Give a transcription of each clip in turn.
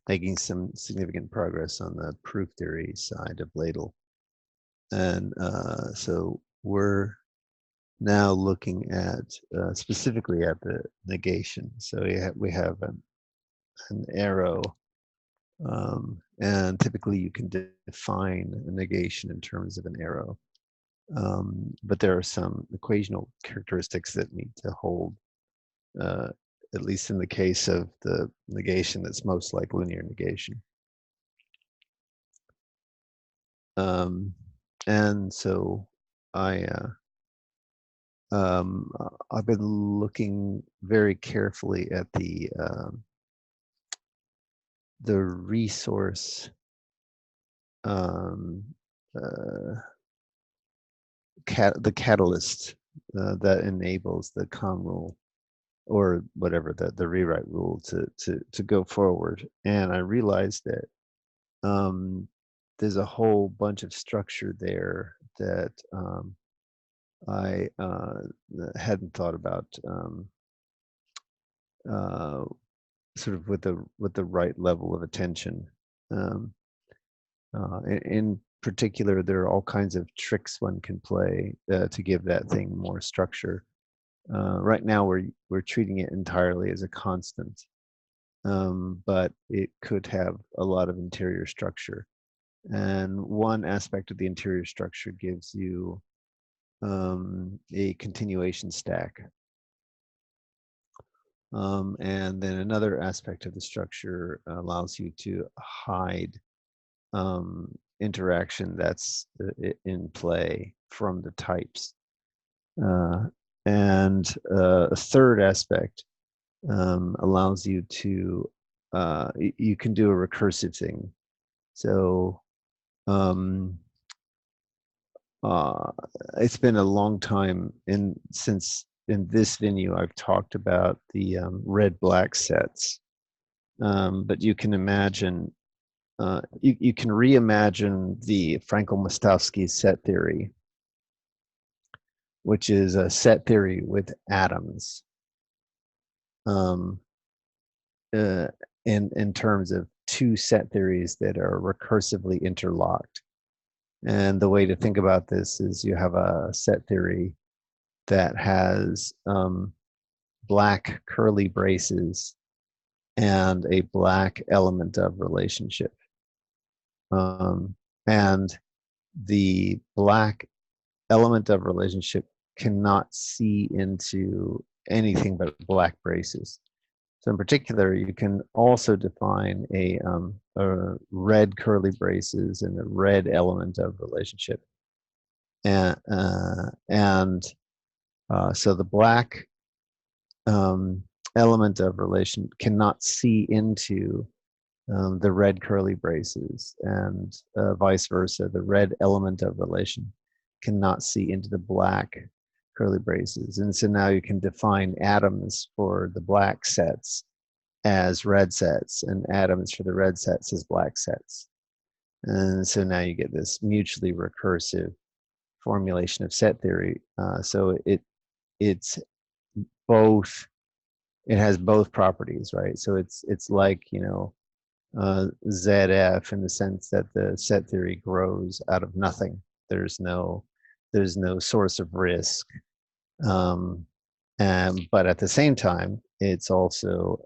making some significant progress on the proof theory side of ladle. And so we're now looking at specifically at the negation. So we have an arrow, and typically you can define a negation in terms of an arrow. But there are some equational characteristics that need to hold, at least in the case of the negation that's most like linear negation. And so I, I've been looking very carefully at the resource um, uh, the catalyst that enables the com rule, or whatever the rewrite rule, to go forward. And I realized that there's a whole bunch of structure there that I hadn't thought about, uh, sort of with the right level of attention. Um, in particular, there are all kinds of tricks one can play to give that thing more structure. Right now, we're treating it entirely as a constant, but it could have a lot of interior structure. And one aspect of the interior structure gives you a continuation stack. And then another aspect of the structure allows you to hide interaction that's in play from the types. And a third aspect allows you to, you can do a recursive thing. So uh, it's been a long time since in this venue I've talked about the red-black sets, but you can imagine, you can reimagine the Frankel-Mostavsky set theory, which is a set theory with atoms, um, in terms of two set theories that are recursively interlocked. And the way to think about this is you have a set theory that has black curly braces and a black element of relationship. And the black element of relationship cannot see into anything but black braces. So in particular, you can also define a red curly braces and a red element of relationship. And so the black element of relation cannot see into the red curly braces, and vice versa. The red element of relation cannot see into the black curly braces. And so now you can define atoms for the black sets as red sets and atoms for the red sets as black sets. And so now you get this mutually recursive formulation of set theory. So it's both, it has both properties, right? So it's like, ZF, in the sense that the set theory grows out of nothing. There's no source of risk, but at the same time, it's also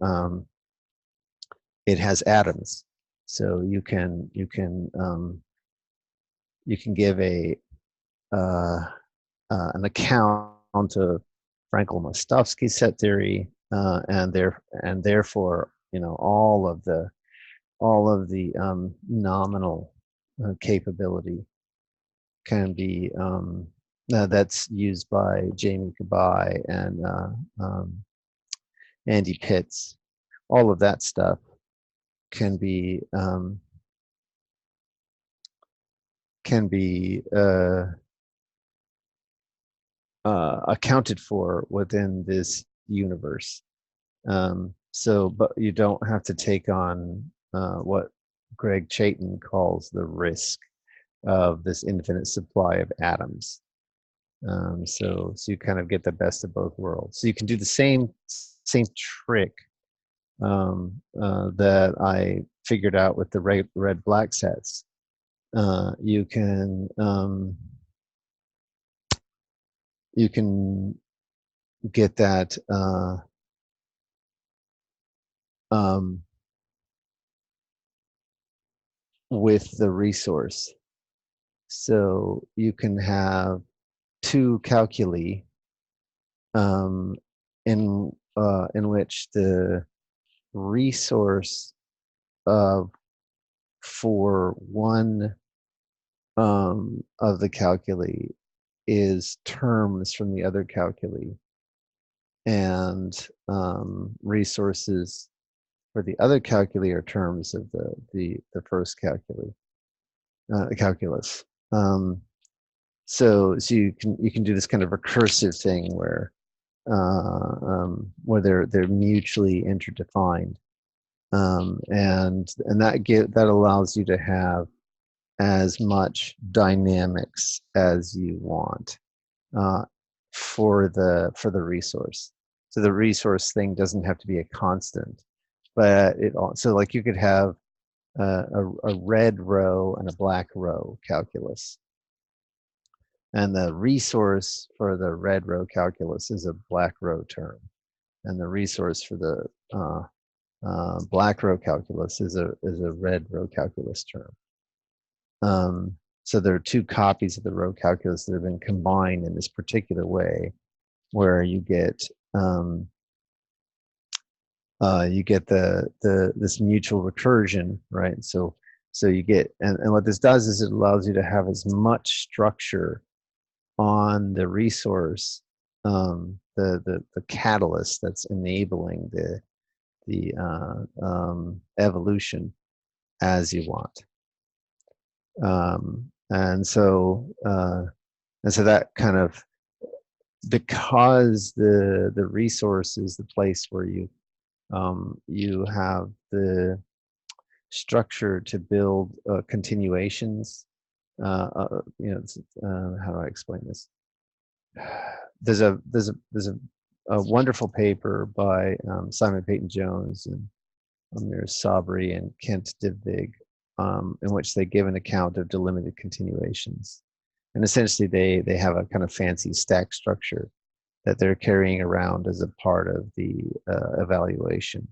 it has atoms. So you can give an account of Frankel-Mostavsky set theory, and therefore all of the nominal capability can be that's used by Jamie Kabai and Andy Pitts. All of that stuff can be accounted for within this universe. So, but you don't have to take on what Greg Chaitin calls the risk of this infinite supply of atoms. So you kind of get the best of both worlds. So you can do the same trick that I figured out with the red black sets. You can get that with the resource. So you can have two calculi in which the resource for one of the calculi is terms from the other calculi, and resources for the other calculi are terms of the first calculus. So you can do this kind of recursive thing where they're mutually interdefined, and that allows you to have as much dynamics as you want for the resource. So the resource thing doesn't have to be a constant, but it also, like, you could have a red row and a black row calculus, and the resource for the red row calculus is a black row term, and the resource for the black row calculus is a red row calculus term. So there are two copies of the row calculus that have been combined in this particular way, where you get this mutual recursion, right? So you get, and what this does is it allows you to have as much structure on the resource, the catalyst that's enabling the evolution as you want. And so that kind of, because the resource is the place where you have the structure to build continuations. How do I explain this? There's a wonderful paper by Simon Peyton Jones and Amir Sabri and Kent Dybvig, in which they give an account of delimited continuations. And essentially they have a kind of fancy stack structure that they're carrying around as a part of the evaluation.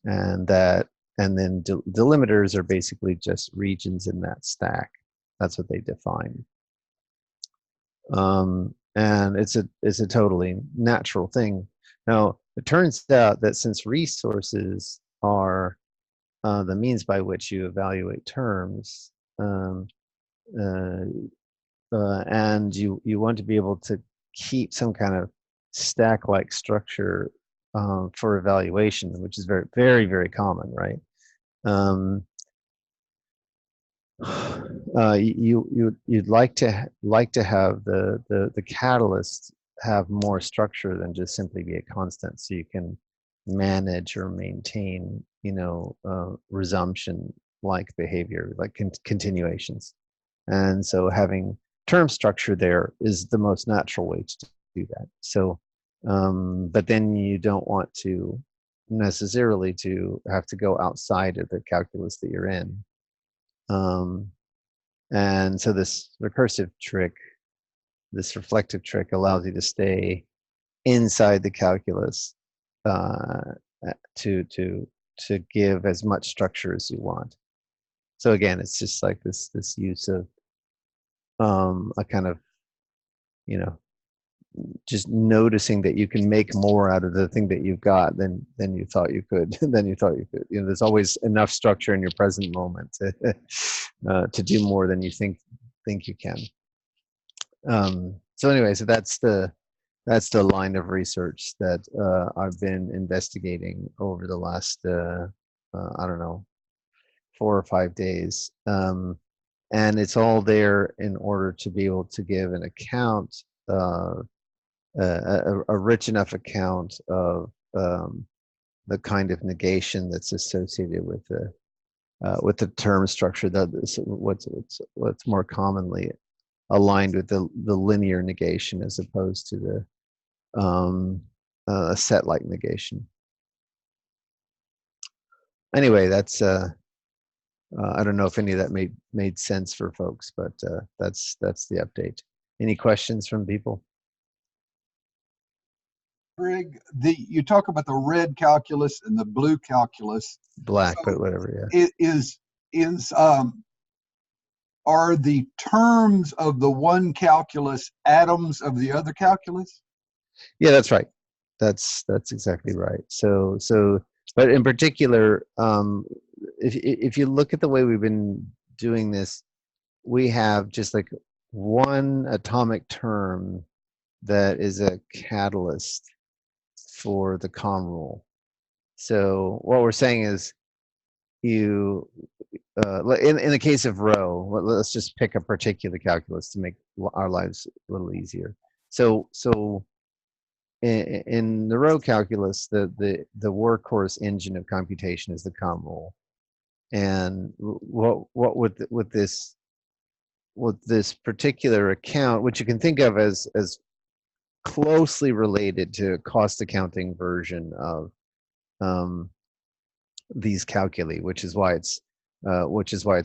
And then delimiters are basically just regions in that stack. That's what they define. And it's a totally natural thing. Now, it turns out that since resources are the means by which you evaluate terms, and you want to be able to keep some kind of stack-like structure for evaluation, which is very, very, very common, right? You'd like to have the catalyst have more structure than just simply be a constant, so you can manage or maintain, resumption like behavior, like continuations. And so having term structure there is the most natural way to do that. So but then you don't want to necessarily to have to go outside of the calculus that you're in. And so this recursive trick, this reflective trick, allows you to stay inside the calculus to give as much structure as you want. So again, it's just like this use of a kind of, just noticing that you can make more out of the thing that you've got than you thought you could. There's always enough structure in your present moment to do more than you think you can. So anyway, so that's the line of research that I've been investigating over the last I don't know, 4 or 5 days, and it's all there in order to be able to give an account, a rich enough account of the kind of negation that's associated with the term structure that is what's more commonly aligned with the linear negation as opposed to the set-like negation. Anyway, that's I don't know if any of that made sense for folks, but that's the update. Any questions from people? Greg, you talk about the red calculus and the blue calculus. Black, but So whatever. it is are the terms of the one calculus atoms of the other calculus? Yeah, that's right. That's exactly right. But in particular, if you look at the way we've been doing this, we have just like one atomic term that is a catalyst for the COM rule. So what we're saying is you in the case of rho, let's just pick a particular calculus to make our lives a little easier. So in the rho calculus, the workhorse engine of computation is the COM rule. And what with this particular account, which you can think of as closely related to cost accounting version of these calculi, which is why it's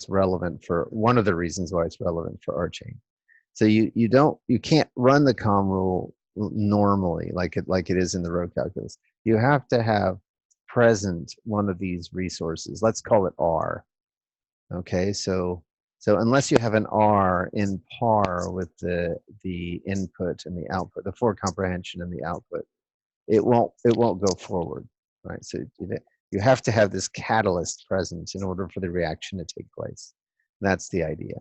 relevant for one of the reasons why it's relevant for our chain. So you can't run the COM rule normally like it is in the rho calculus. You have to have present one of these resources. Let's call it R. Okay, so unless you have an R in par with the input and the output, the forward comprehension and the output, it won't go forward, right? So you have to have this catalyst present in order for the reaction to take place. That's the idea.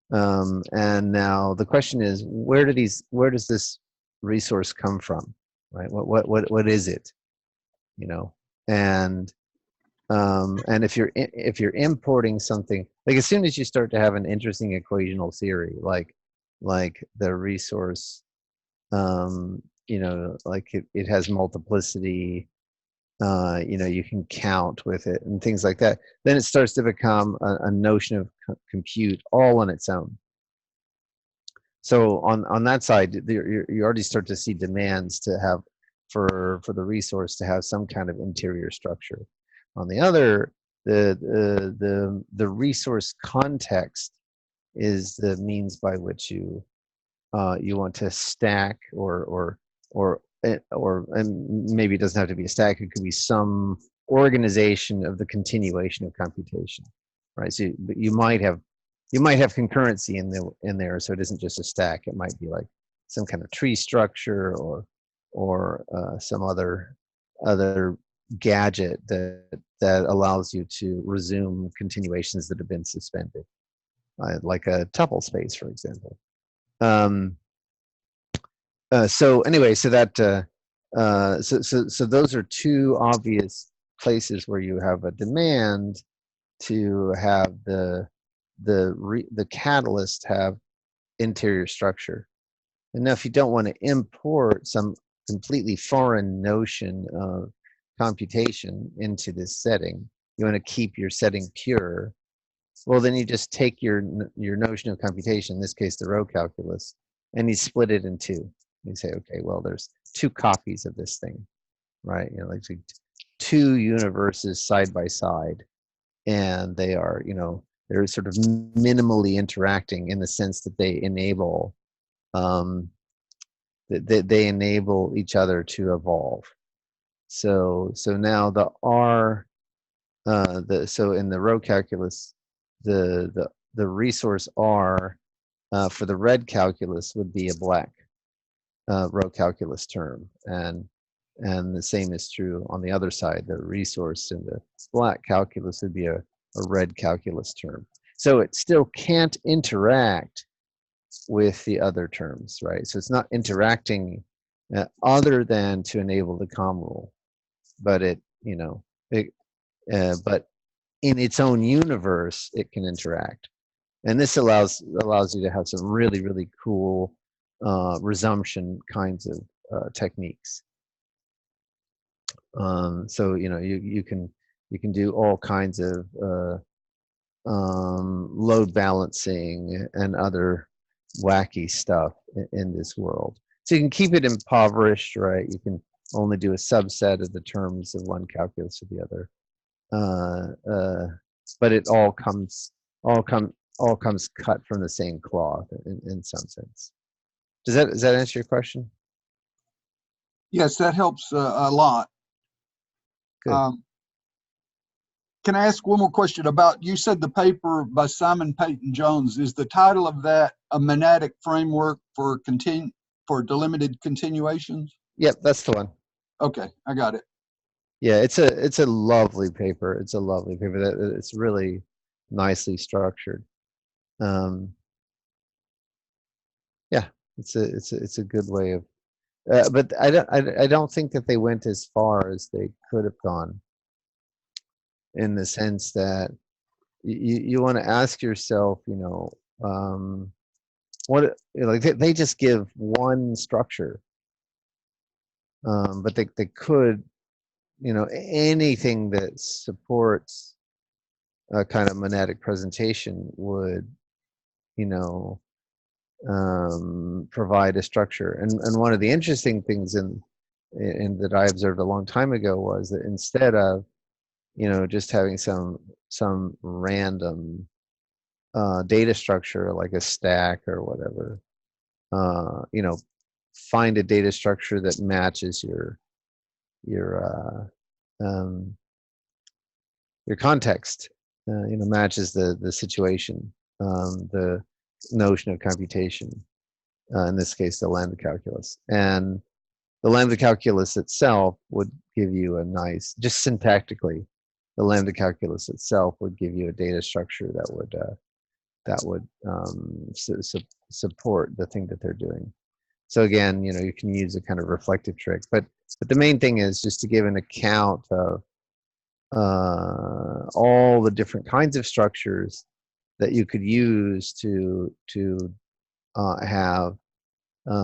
And now the question is, where does this resource come from, right? What is it, you know? And if you're importing something, like as soon as you start to have an interesting equational theory, like the resource, like it has multiplicity, you can count with it and things like that, then it starts to become a notion of compute all on its own. So on that side, you already start to see demands to have for the resource to have some kind of interior structure. On the other, the resource context is the means by which you want to stack and maybe it doesn't have to be a stack. It could be some organization of the continuation of computation, right? So you might have concurrency in there, so it isn't just a stack. It might be like some kind of tree structure or some other gadget that allows you to resume continuations that have been suspended, like a tuple space, for example. So anyway, so those are two obvious places where you have a demand to have the catalyst have interior structure. And now if you don't want to import some completely foreign notion of computation into this setting, you want to keep your setting pure, well, then you just take your notion of computation, in this case the rho calculus, and you split it in two. You say, okay, well, there's two copies of this thing, right? Like two universes side by side, and they are, they're sort of minimally interacting in the sense that they enable they enable each other to evolve. So now the R, so in the rho calculus, the resource R for the red calculus would be a black rho calculus term, and the same is true on the other side. The resource in the black calculus would be a red calculus term. So it still can't interact with the other terms, right? So it's not interacting other than to enable the COM rule, but but in its own universe, it can interact. And this allows you to have some really, really cool resumption kinds of techniques. So you can do all kinds of load balancing and other wacky stuff in this world. So you can keep it impoverished, right? You can only do a subset of the terms of one calculus or the other. but it all come all comes cut from the same cloth in some sense. Does that answer your question? Yes, that helps a lot. Good. Can I ask one more question about, you said the paper by Simon Peyton Jones, is the title of that a monadic framework for delimited continuations? Yep, that's the one. Okay, I got it. Yeah, it's a lovely paper. It's a lovely paper. It's really nicely structured. Yeah, it's a good way of. But I don't think that they went as far as they could have gone. In the sense that you want to ask yourself, what like they just give one structure, but they could, anything that supports a kind of monadic presentation would, you know, provide a structure. And one of the interesting things in that I observed a long time ago was that instead of, just having some random data structure like a stack or whatever, find a data structure that matches your context, matches the situation, the notion of computation, in this case, the lambda calculus. And the lambda calculus itself would give you a nice, just syntactically, the lambda calculus itself would give you a data structure that would support the thing that they're doing. So again, you can use a kind of reflective trick, but the main thing is just to give an account of all the different kinds of structures that you could use to have a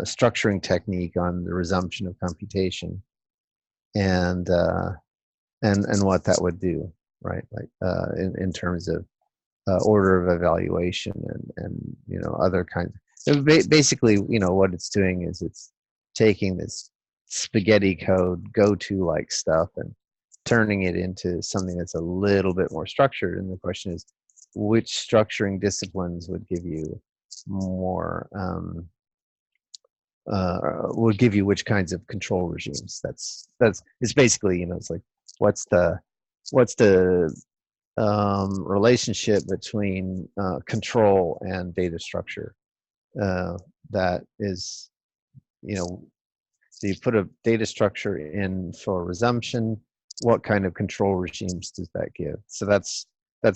structuring technique on the resumption of computation, and what that would do, right? Like in terms of order of evaluation and other kinds. Basically, what it's doing is it's taking this spaghetti code go-to like stuff and turning it into something that's a little bit more structured. And the question is, which structuring disciplines would give you more, would give you which kinds of control regimes? It's basically, it's like, what's the relationship between control and data structure? That is, so you put a data structure in for resumption, what kind of control regimes does that give? So that's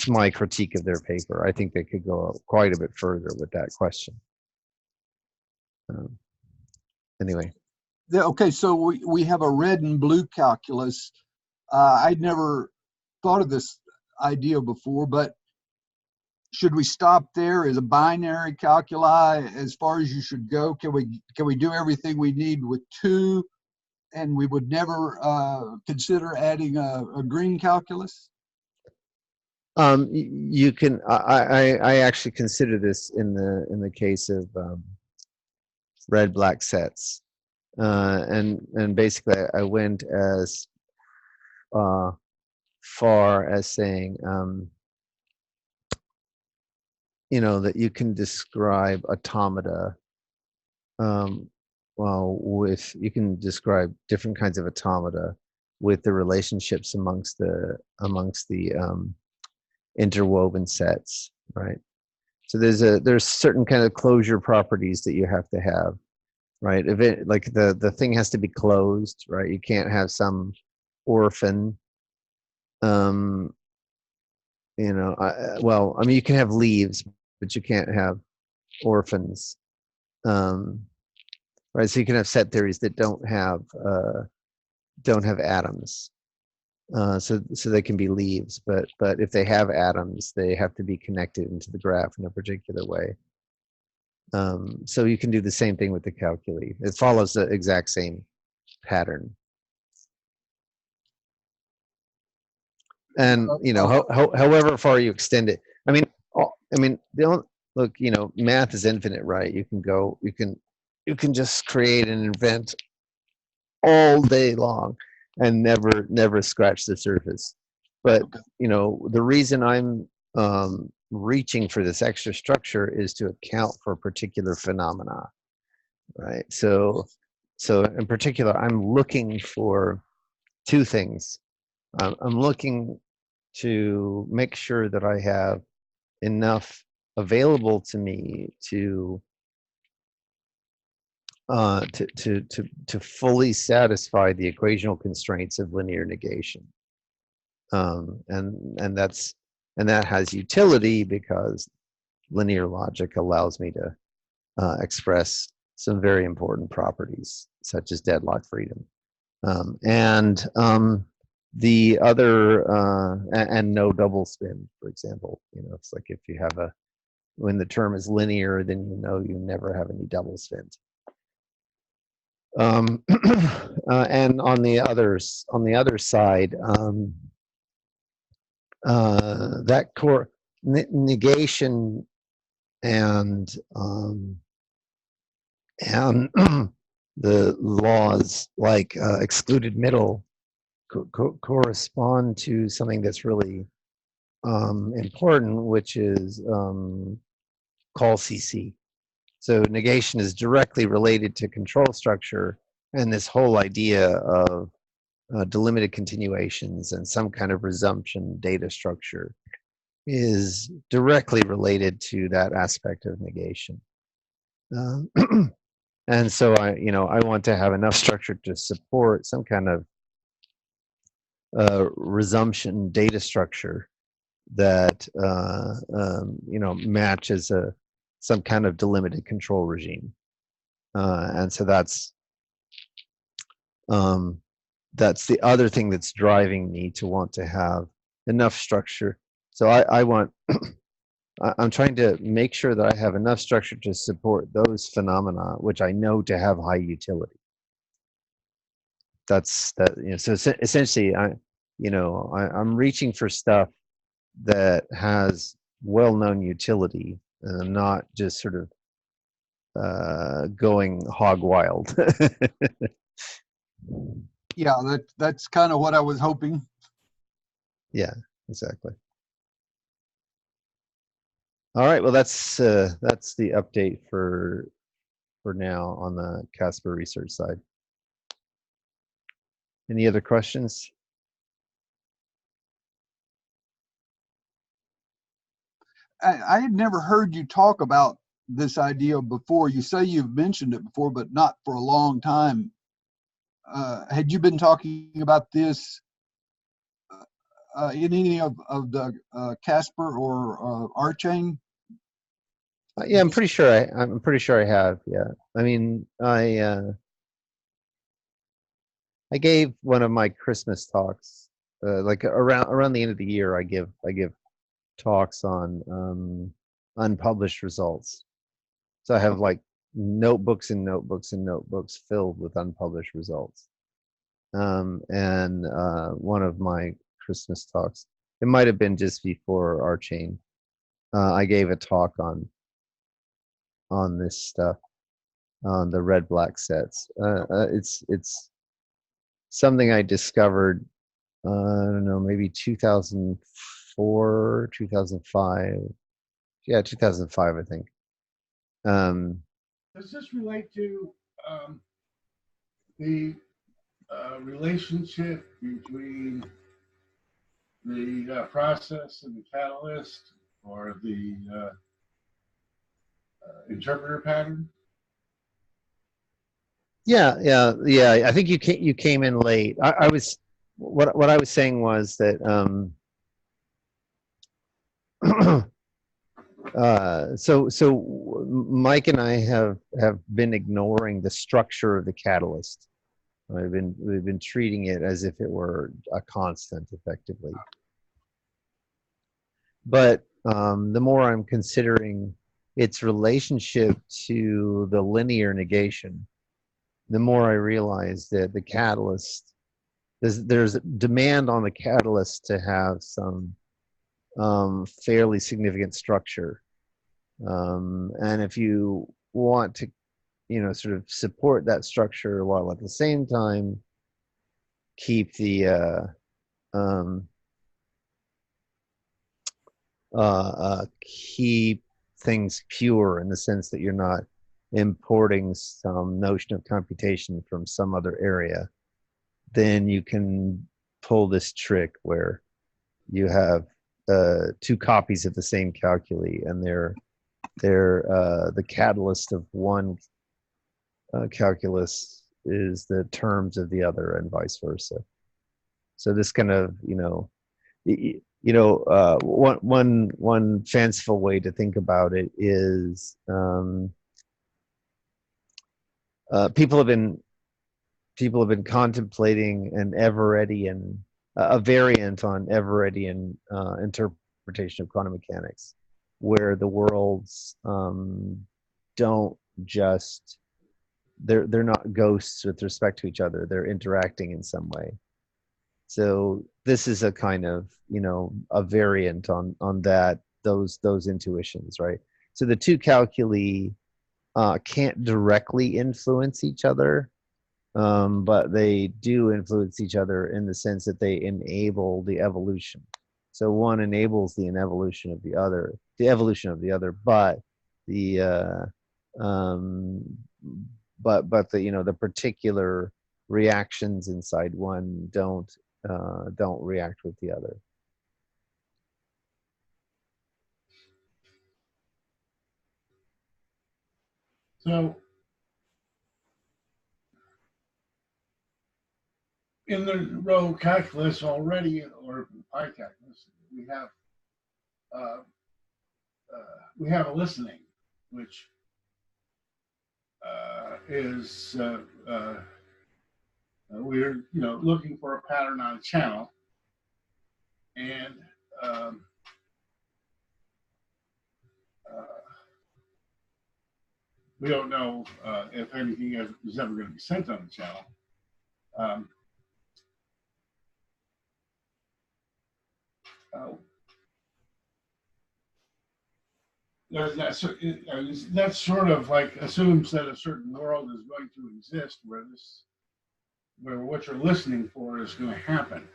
my critique of their paper. I think they could go quite a bit further with that question. Anyway. Okay, so we have a red and blue calculus. I'd never thought of this idea before, but should we stop there? Is a binary calculi as far as you should go? Can we do everything we need with two, and we would never consider adding a green calculus? You can. I actually consider this in the case of red-black sets, and basically I went as far as saying, that you can describe automata. You can describe different kinds of automata with the relationships amongst the interwoven sets, right? So there's certain kind of closure properties that you have to have, right? If it, like the thing has to be closed, right? You can't have some orphan. You can have leaves, but you can't have orphans, right? So you can have set theories that don't have atoms, so they can be leaves, but if they have atoms, they have to be connected into the graph in a particular way. So you can do the same thing with the calculi. It follows the exact same pattern. And however far you extend it, look, math is infinite, right? You can just create and invent all day long and never scratch the surface. But Okay. the reason I'm reaching for this extra structure is to account for particular phenomena, right? So in particular, I'm looking for two things. I'm looking to make sure that I have enough available to me to fully satisfy the equational constraints of linear negation, and that has utility because linear logic allows me to express some very important properties such as deadlock freedom, and the other and no double spin, for example. It's like if you have when the term is linear, then you never have any double spins. And on the other side, that core negation and the laws like excluded middle correspond to something that's really important, which is call CC. So negation is directly related to control structure, and this whole idea of delimited continuations and some kind of resumption data structure is directly related to that aspect of negation. And so I want to have enough structure to support some kind of resumption data structure that matches some kind of delimited control regime. And so that's the other thing that's driving me to want to have enough structure. So I want I'm trying to make sure that I have enough structure to support those phenomena, which I know to have high utility. That's that. So essentially, I'm reaching for stuff that has well-known utility, and I'm not just sort of going hog wild. Yeah, that's kind of what I was hoping. Yeah, exactly. All right. Well, that's the update for now on the Casper research side. Any other questions? I had never heard you talk about this idea before. You say you've mentioned it before, but not for a long time. Had you been talking about this in any of the Casper or R chain? Yeah, I'm pretty sure I have. Yeah, I mean, I gave one of my Christmas talks, like around the end of the year. I give talks on unpublished results. So I have like notebooks and notebooks and notebooks filled with unpublished results. And one of my Christmas talks, it might have been just before our chain, I gave a talk on this stuff, on the red black sets. It's something I discovered, I don't know, maybe 2004, 2005. Yeah, 2005, I think. Does this relate to the relationship between the process and the catalyst, or the interpreter pattern? Yeah. I think you came in late. I was what I was saying was that so Mike and I have been ignoring the structure of the catalyst. We've been treating it as if it were a constant, effectively. But the more I'm considering its relationship to the linear negation, the more I realize that the catalyst, there's demand on the catalyst to have some fairly significant structure. And if you want to, sort of support that structure while at the same time keep the keep things pure in the sense that you're not importing some notion of computation from some other area, then you can pull this trick where you have two copies of the same calculi, and they're the catalyst of one calculus is the terms of the other, and vice versa. So this kind of, one fanciful way to think about it is people have been contemplating an Everettian, a variant on Everettian interpretation of quantum mechanics, where the worlds don't just they're not ghosts with respect to each other. They're interacting in some way. So this is a kind of, a variant on those intuitions, right? So the two calculi can't directly influence each other, but they do influence each other in the sense that they enable the evolution. So one enables the evolution of the other, but the but the particular reactions inside one don't react with the other. So in the row calculus already, or pi calculus, we have a listening, which is we're looking for a pattern on a channel, and we don't know if anything is ever going to be sent on the channel. That sort of like assumes that a certain world is going to exist where what you're listening for is going to happen.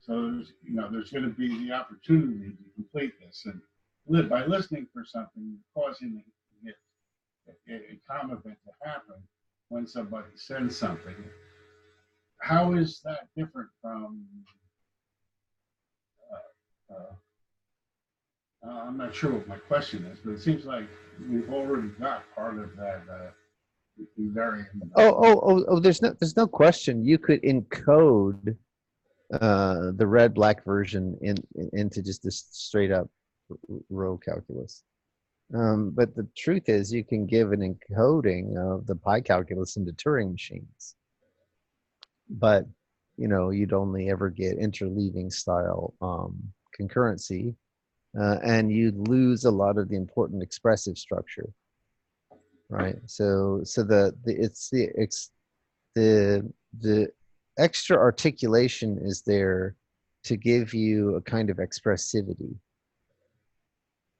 So there's going to be the opportunity to complete this, and by listening for something, causing a common event to happen when somebody sends something. How is that different from? I'm not sure what my question is, but it seems like we've already got part of that variant. Oh! There's no question. You could encode the red-black version into just this straight up row calculus. But the truth is, you can give an encoding of the pi calculus into Turing machines, but you'd only ever get interleaving style concurrency, and you'd lose a lot of the important expressive structure, right? So the extra articulation is there to give you a kind of expressivity.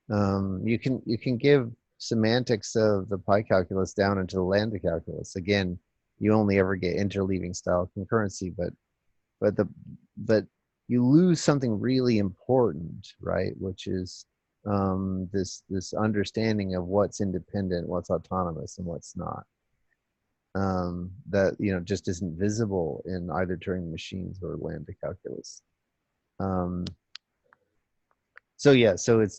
You can give semantics of the pi calculus down into the lambda calculus. Again, you only ever get interleaving style concurrency, but you lose something really important, right? Which is this understanding of what's independent, what's autonomous, and what's not. That just isn't visible in either Turing machines or lambda calculus. So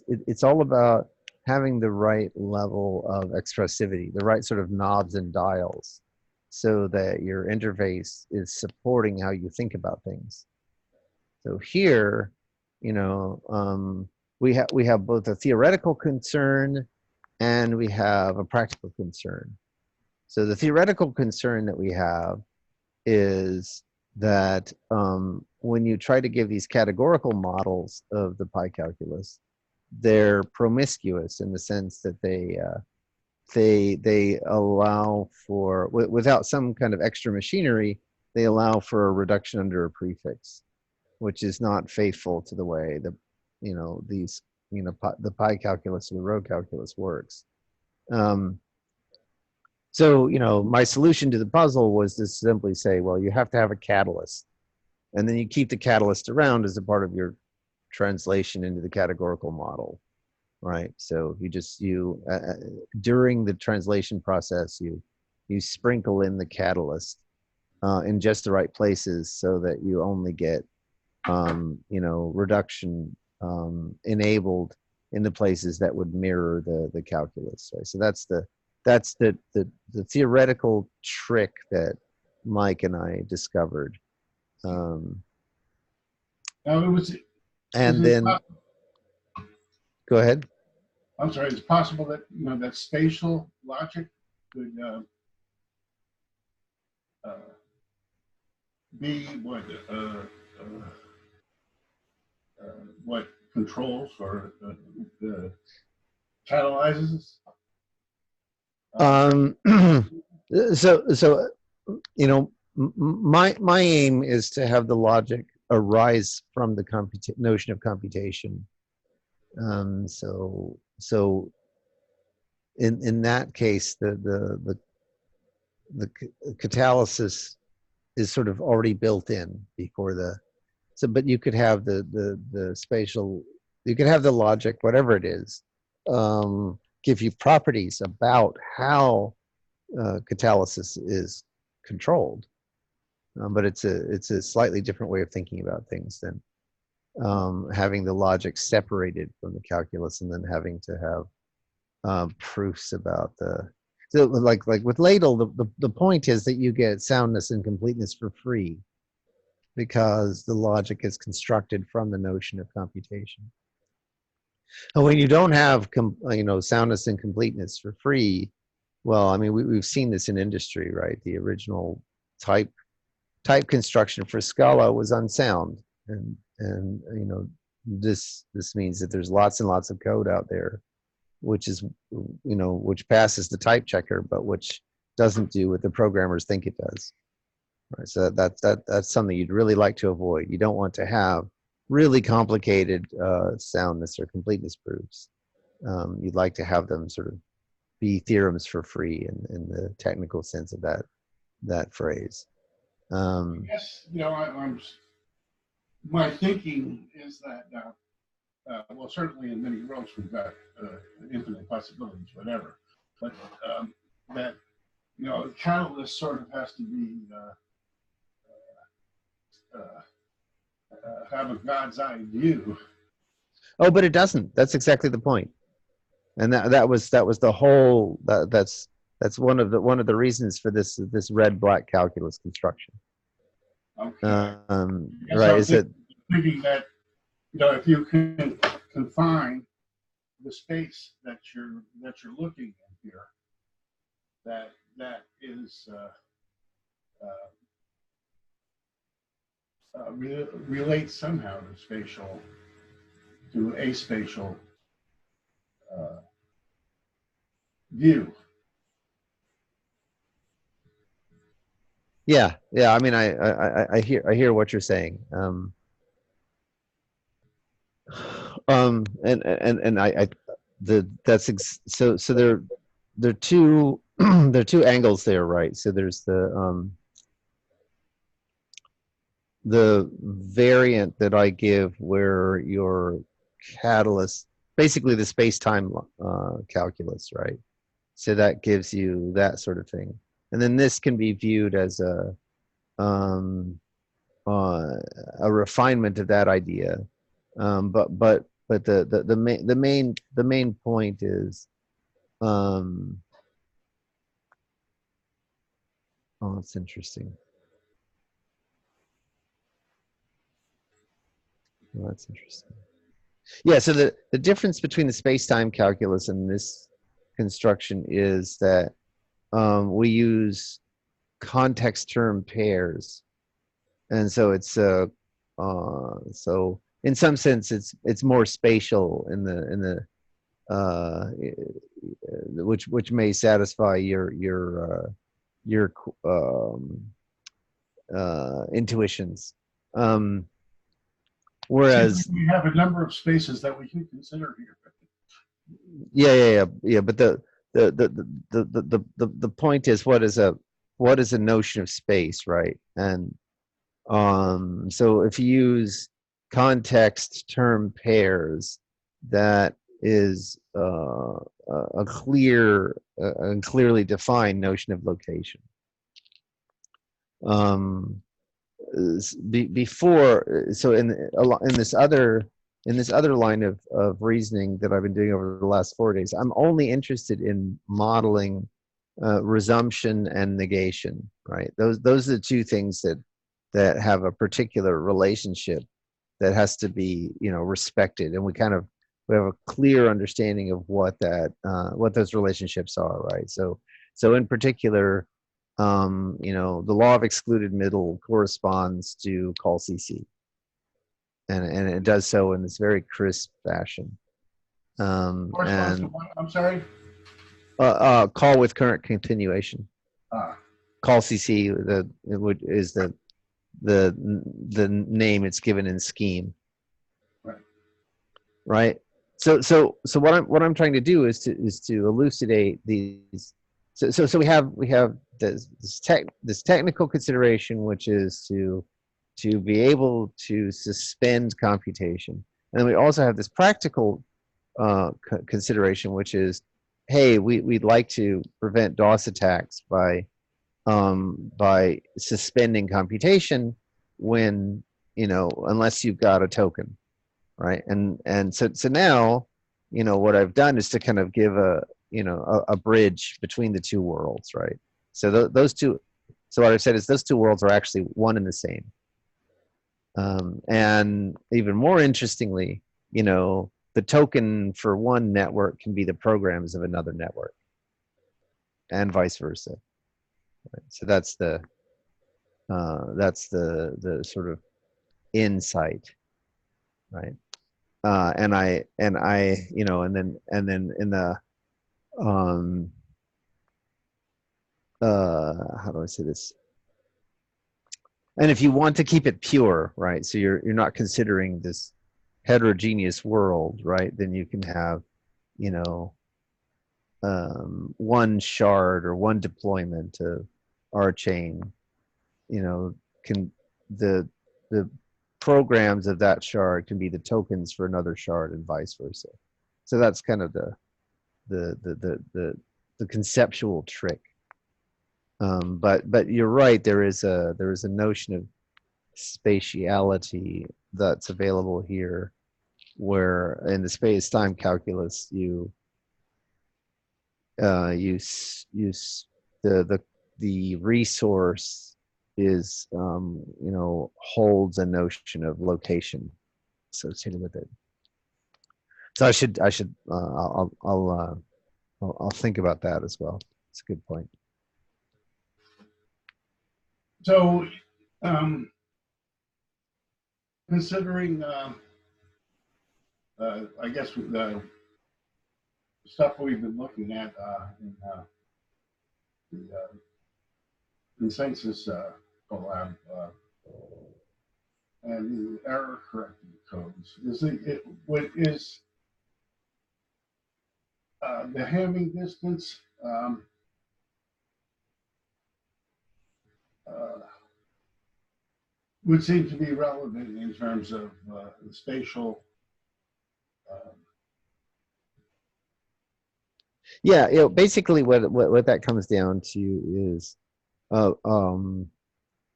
it's all about having the right level of expressivity, the right sort of knobs and dials, so that your interface is supporting how you think about things. So here, we have both a theoretical concern and we have a practical concern. So the theoretical concern that we have is that when you try to give these categorical models of the pi calculus, they're promiscuous in the sense that they allow for, without some kind of extra machinery, they allow for a reduction under a prefix, which is not faithful to the way the pi calculus or the row calculus works. So, my solution to the puzzle was to simply say, well, you have to have a catalyst. And then you keep the catalyst around as a part of your translation into the categorical model, right? So you during the translation process, you sprinkle in the catalyst in just the right places so that you only get reduction enabled in the places that would mirror the calculus, right? So that's the theoretical trick that Mike and I discovered. Now it was. And then, go ahead. I'm sorry. It's possible that that spatial logic could be what controls or catalyzes. So my aim is to have the logic arise from the notion of computation. So in that case, the catalysis is sort of already built in before but you could have the spatial, you could have the logic, whatever it is, give you properties about how catalysis is controlled. But it's a slightly different way of thinking about things than having the logic separated from the calculus and then having to have proofs about so like with Ladle, the point is that you get soundness and completeness for free because the logic is constructed from the notion of computation. And when you don't have soundness and completeness for free, well, I mean, we've seen this in industry, right? The original type construction for Scala was unsound, and this means that there's lots and lots of code out there which passes the type checker, but which doesn't do what the programmers think it does. Right? So that's something you'd really like to avoid. You don't want to have really complicated soundness or completeness proofs. You'd like to have them sort of be theorems for free in the technical sense of that phrase. Yes, my thinking is that well, certainly in many worlds we've got infinite possibilities, whatever, but that the catalyst sort of has to be have a God's eye view. Oh, but it doesn't. That's exactly the point. And that was the whole. That's one of the reasons for this red-black calculus construction. Okay. Right? Is it thinking that if you can confine the space that you're looking at here, that is relates somehow to a spatial view. Yeah. I mean, I hear what you're saying. So there are two there are two angles there, right? So there's the variant that I give where your catalyst, basically the space-time calculus, right? So that gives you that sort of thing. And then this can be viewed as a refinement of that idea. But the main point is oh, it's interesting. Oh, that's interesting. Yeah, so the difference between the space-time calculus and this construction is that we use context term pairs, and so it's so in some sense it's more spatial in the which may satisfy your intuitions. Whereas we have a number of spaces that we can consider here. Yeah. But the point is, what is a notion of space, right? And so if you use context term pairs that is a clear and clearly defined notion of location. Before, so in this other line of reasoning that I've been doing over the last 4 days, I'm only interested in modeling resumption and negation, right? Those are the two things that have a particular relationship that has to be, respected, and we have a clear understanding of what those relationships are, right? So in particular, the law of excluded middle corresponds to call CC, and it does so in this very crisp fashion. Corresponds to what? I'm sorry. Call with current continuation. Call CC is the name it's given in scheme. Right. So what I'm trying to do is to elucidate these. So we have this technical consideration, which is to be able to suspend computation, and then we also have this practical consideration, which is, hey, we'd like to prevent DOS attacks by suspending computation when, unless you've got a token, right? And so now, what I've done is to kind of give a bridge between the two worlds, right? So those two, so what I've said is those two worlds are actually one and the same. And even more interestingly, the token for one network can be the programs of another network, and vice versa. Right? So that's the sort of insight, right? And then in the how do I say this? And if you want to keep it pure, right? So you're not considering this heterogeneous world, right? Then you can have, one shard or one deployment of our chain, can the programs of that shard can be the tokens for another shard and vice versa. So that's kind of the conceptual trick. But you're right. There is a notion of spatiality that's available here, where in the space-time calculus the resource is holds a notion of location associated with it. So I'll think about that as well. It's a good point. So, considering, I guess the stuff we've been looking at in the consensus collab and the error correcting codes, is the Hamming distance would seem to be relevant in terms of the spatial. Yeah, basically what that comes down to is,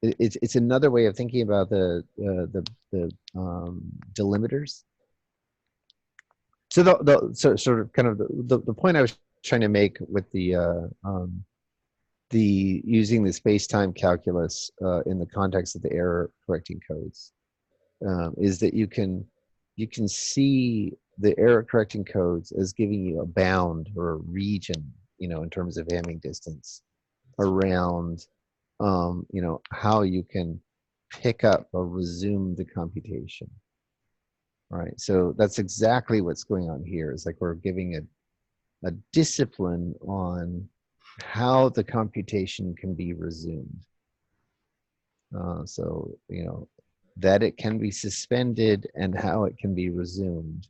it's another way of thinking about the delimiters. So so sort of kind of the point I was trying to make with the using the space-time calculus in the context of the error correcting codes is that you can see the error correcting codes as giving you a bound or a region, in terms of Hamming distance around, how you can pick up or resume the computation. Right. So that's exactly what's going on here. It's like we're giving a discipline on how the computation can be resumed. So, that it can be suspended and how it can be resumed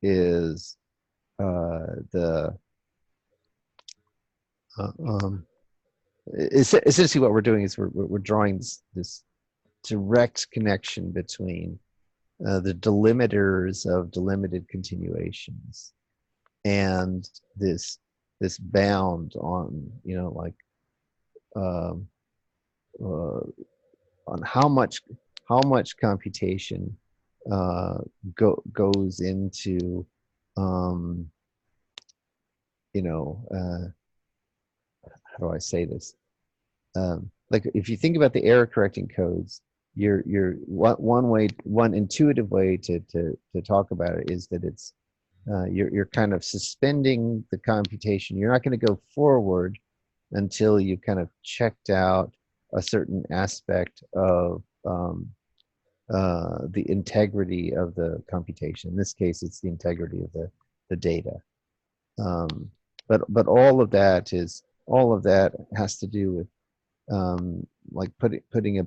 is essentially what we're doing is we're drawing this direct connection between the delimiters of delimited continuations and this bound on, you know, like um, on how much computation goes into you know, how do I say this? Like if you think about the error correcting codes, one intuitive way to talk about it is that it's you're kind of suspending the computation. You're not going to go forward until you've kind of checked out a certain aspect of the integrity of the computation. In this case, it's the integrity of the data. But all of that has to do with like putting a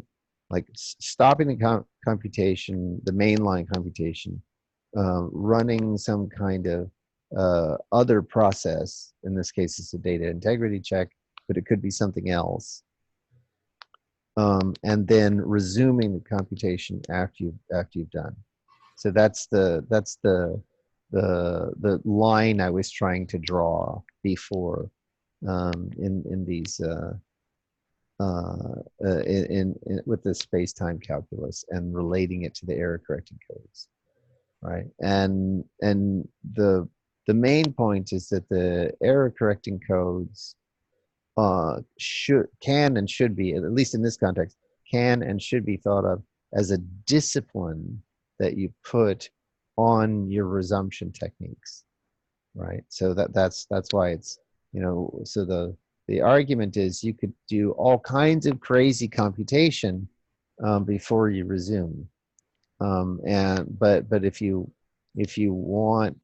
like stopping the computation, the mainline computation, running some kind of other process. In this case, it's a data integrity check, but it could be something else. And then resuming the computation after you've done. So that's the line I was trying to draw before in these with the space-time calculus and relating it to the error correcting codes, right? And the main point is that the error correcting codes can and should be, at least in this context, can and should be thought of as a discipline that you put on your resumption techniques, right? So that's why it's, you know, so the argument is you could do all kinds of crazy computation before you resume, but if you want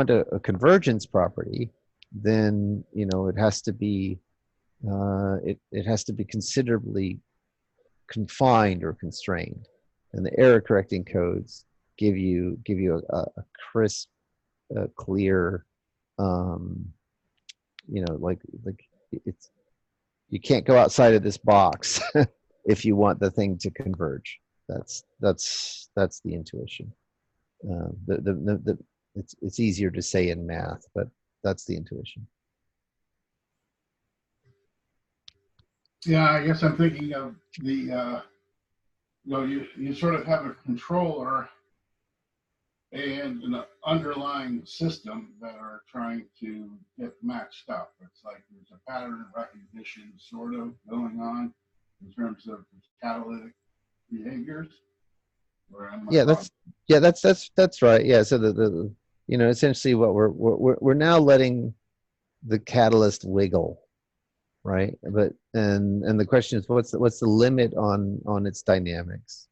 a convergence property, then you know it has to be it has to be considerably confined or constrained, and the error correcting codes give you a crisp, clear, you know, like it's, you can't go outside of this box if you want the thing to converge. That's the intuition. It's easier to say in math, but that's the intuition. Yeah, I guess I'm thinking of the, you know, you sort of have a controller and an underlying system that are trying to get matched up. It's like there's a pattern recognition sort of going on in terms of catalytic behaviors. Or am I wrong? That's right. Yeah, so the you know, essentially what we're now letting the catalyst wiggle, right? But and the question is, what's the limit on its dynamics,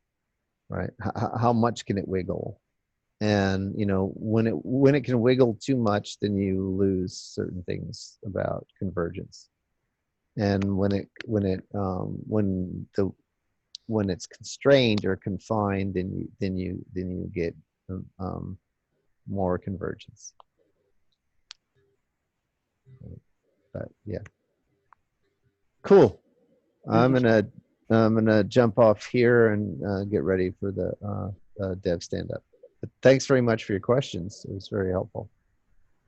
right? How much can it wiggle? And you know, when it can wiggle too much, then you lose certain things about convergence. And when it's constrained or confined, then you get more convergence. But yeah, cool. I'm gonna jump off here and get ready for the dev stand up. But thanks very much for your questions. It was very helpful.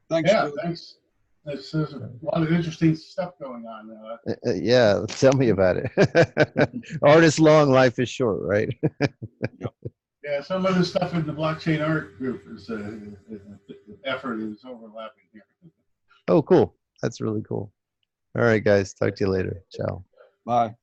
Thanks, Yeah, Joe. thanks. There's a lot of interesting stuff going on. Yeah, tell me about it. Art is long, life is short, right? Yeah, some of the stuff in the blockchain art group is the effort is overlapping here. Oh, cool. That's really cool. All right, guys. Talk to you later. Ciao. Bye.